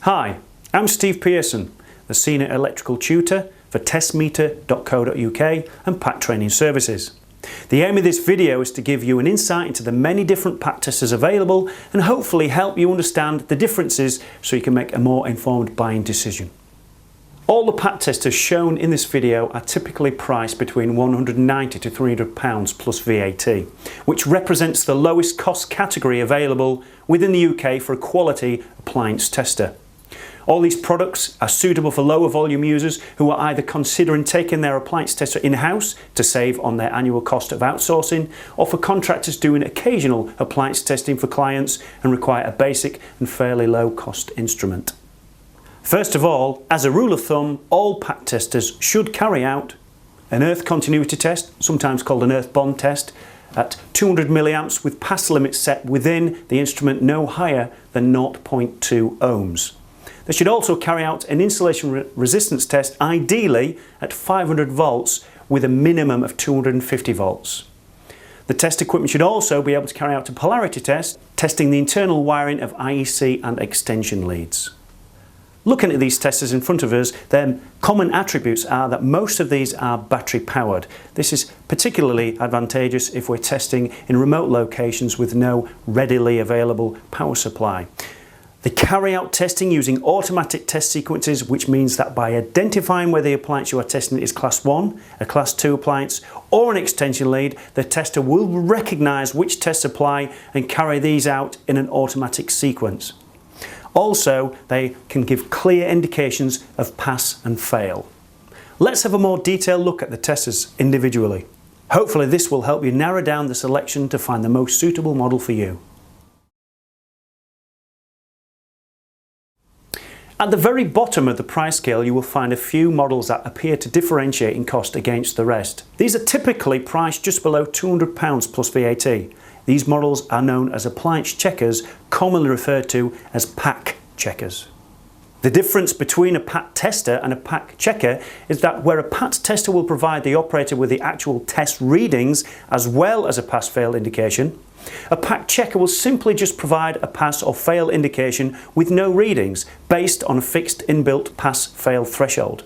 Hi, I'm Steve Pearson, the Senior Electrical Tutor for testmeter.co.uk and PAT Training Services. The aim of this video is to give you an insight into the many different PAT testers available and hopefully help you understand the differences so you can make a more informed buying decision. All the PAT testers shown in this video are typically priced between £190 to £300 plus VAT, which represents the lowest cost category available within the UK for a quality appliance tester. All these products are suitable for lower volume users who are either considering taking their appliance tester in-house to save on their annual cost of outsourcing, or for contractors doing occasional appliance testing for clients and require a basic and fairly low cost instrument. First of all, as a rule of thumb, all PAT testers should carry out an earth continuity test, sometimes called an earth bond test, at 200 milliamps with pass limits set within the instrument no higher than 0.2 ohms. They should also carry out an insulation resistance test, ideally at 500 volts with a minimum of 250 volts. The test equipment should also be able to carry out a polarity test, testing the internal wiring of IEC and extension leads. Looking at these testers in front of us, their common attributes are that most of these are battery powered. This is particularly advantageous if we're testing in remote locations with no readily available power supply. They carry out testing using automatic test sequences, which means that by identifying whether the appliance you are testing is class 1, a class 2 appliance or an extension lead, the tester will recognise which tests apply and carry these out in an automatic sequence. Also, they can give clear indications of pass and fail. Let's have a more detailed look at the testers individually. Hopefully this will help you narrow down the selection to find the most suitable model for you. At the very bottom of the price scale, you will find a few models that appear to differentiate in cost against the rest. These are typically priced just below £200 plus VAT. These models are known as appliance checkers, commonly referred to as pack checkers. The difference between a PAT tester and a pack checker is that where a PAT tester will provide the operator with the actual test readings as well as a pass-fail indication, a pack checker will simply just provide a pass or fail indication with no readings based on a fixed inbuilt pass-fail threshold.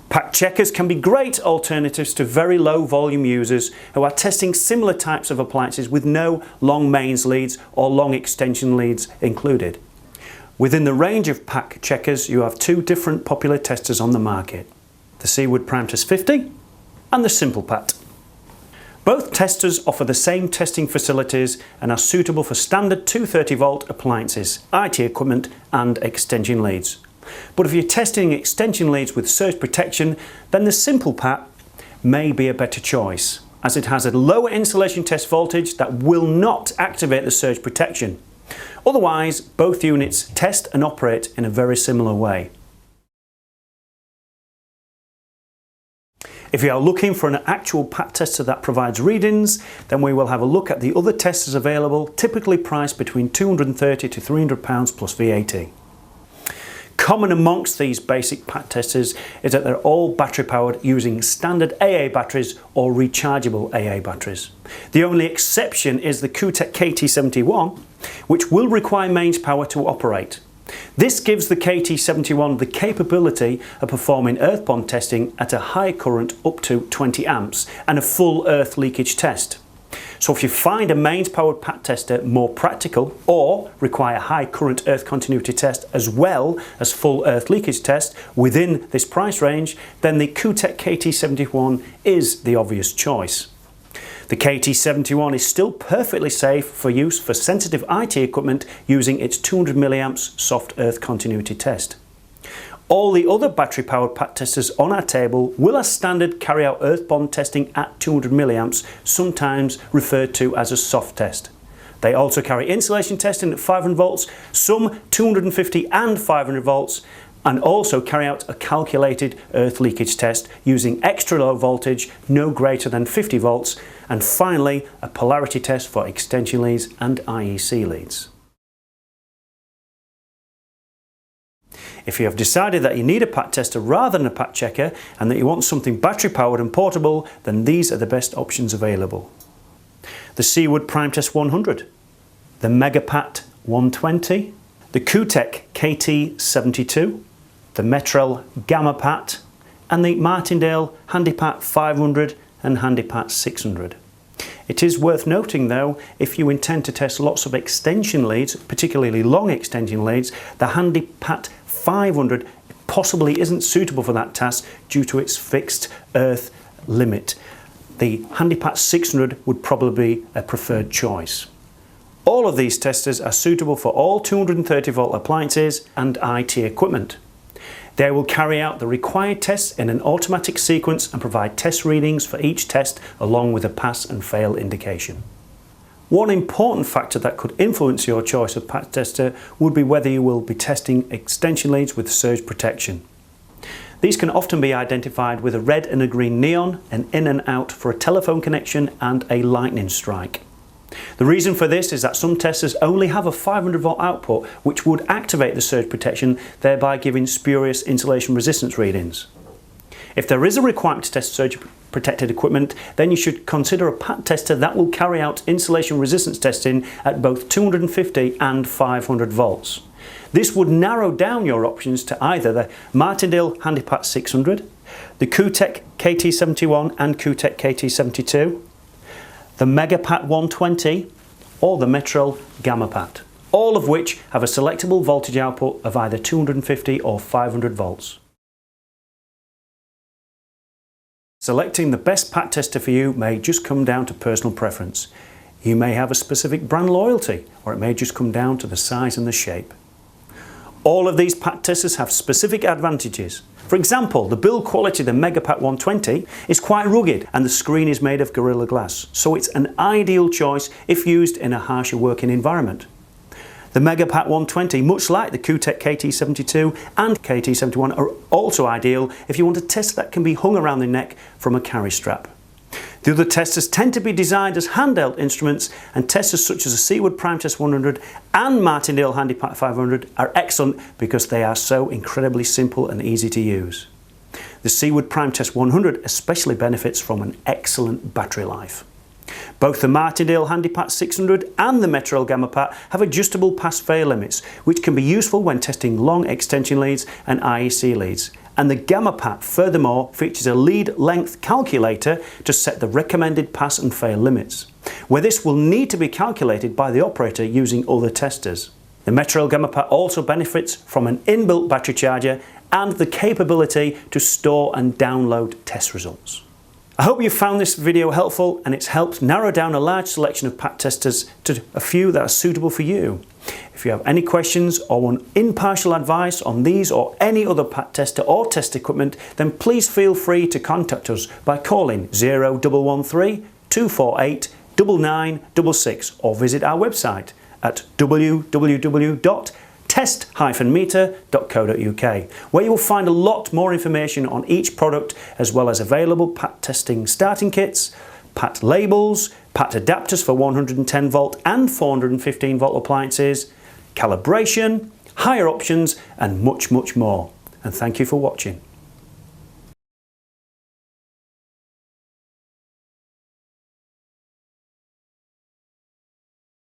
Pack checkers can be great alternatives to very low volume users who are testing similar types of appliances with no long mains leads or long extension leads included. Within the range of pack checkers, you have two different popular testers on the market, the Seawood PrimeTest 50 and the Simple Pat. Both testers offer the same testing facilities and are suitable for standard 230 volt appliances, IT equipment and extension leads. But if you're testing extension leads with surge protection, then the Simple Pat may be a better choice, as it has a lower insulation test voltage that will not activate the surge protection. Otherwise, both units test and operate in a very similar way. If you are looking for an actual PAT tester that provides readings, then we will have a look at the other testers available, typically priced between £230 to £300 plus VAT. Common amongst these basic PAT testers is that they're all battery powered using standard AA batteries or rechargeable AA batteries. The only exception is the Qtech KT71, which will require mains power to operate. This gives the KT71 the capability of performing earth bond testing at a high current up to 20 amps and a full earth leakage test. So if you find a mains powered PAT tester more practical or require high current earth continuity test as well as full earth leakage test within this price range, then the Qtech KT71 is the obvious choice. The KT71 is still perfectly safe for use for sensitive IT equipment using its 200 milliamps soft earth continuity test. All the other battery powered PAT testers on our table will as standard carry out earth bond testing at 200 milliamps, sometimes referred to as a soft test. They also carry insulation testing at 500 volts, some 250 and 500 volts, and also carry out a calculated earth leakage test using extra low voltage, no greater than 50 volts, and finally a polarity test for extension leads and IEC leads. If you have decided that you need a PAT tester rather than a PAT checker and that you want something battery powered and portable, then these are the best options available. The Seawood PrimeTest 100, the MegaPat 120, the Qtech KT72, the Metrel Gamma Pat, and the Martindale HandyPat 500 and HandyPat 600. It is worth noting though, if you intend to test lots of extension leads, particularly long extension leads, the HandyPat 500 possibly isn't suitable for that task due to its fixed earth limit. The HandyPat 600 would probably be a preferred choice. All of these testers are suitable for all 230 volt appliances and IT equipment. They will carry out the required tests in an automatic sequence and provide test readings for each test along with a pass and fail indication. One important factor that could influence your choice of pat tester would be whether you will be testing extension leads with surge protection. These can often be identified with a red and a green neon, an in and out for a telephone connection and a lightning strike. The reason for this is that some testers only have a 500 volt output which would activate the surge protection, thereby giving spurious insulation resistance readings. If there is a requirement to test surge protected equipment, then you should consider a pat tester that will carry out insulation resistance testing at both 250 and 500 volts. This would narrow down your options to either the Martindale HandyPat 600, the Kutec KT71 and Kutec KT72, the MegaPat 120 or the Metrel Gamma Pat, all of which have a selectable voltage output of either 250 or 500 volts. Selecting the best pat tester for you may just come down to personal preference. You may have a specific brand loyalty, or it may just come down to the size and the shape. All of these pat testers have specific advantages. For example, the build quality of the MegaPat 120 is quite rugged and the screen is made of Gorilla Glass, so it's an ideal choice if used in a harsher working environment. The MegaPat 120, much like the Kutec KT72 and KT71, are also ideal if you want a tester that can be hung around the neck from a carry strap. The other testers tend to be designed as handheld instruments, and testers such as the Seawood Prime Test 100 and Martindale HandyPat 500 are excellent because they are so incredibly simple and easy to use. The Seawood Prime Test 100 especially benefits from an excellent battery life. Both the Martindale HandyPat 600 and the Metrel Gamma Pat have adjustable pass-fail limits, which can be useful when testing long extension leads and IEC leads. And the Gamma Pat furthermore features a lead length calculator to set the recommended pass and fail limits, where this will need to be calculated by the operator using other testers. The Metrel Gamma Pat also benefits from an inbuilt battery charger and the capability to store and download test results. I hope you found this video helpful and it's helped narrow down a large selection of pat testers to a few that are suitable for you. If you have any questions or want impartial advice on these or any other pat tester or test equipment, then please feel free to contact us by calling 0113 248 9966 or visit our website at www.test-meter.co.uk, where you will find a lot more information on each product as well as available pat testing starting kits, pat labels, pat adapters for 110 volt and 415 volt appliances, calibration, higher options and much more. And thank you for watching.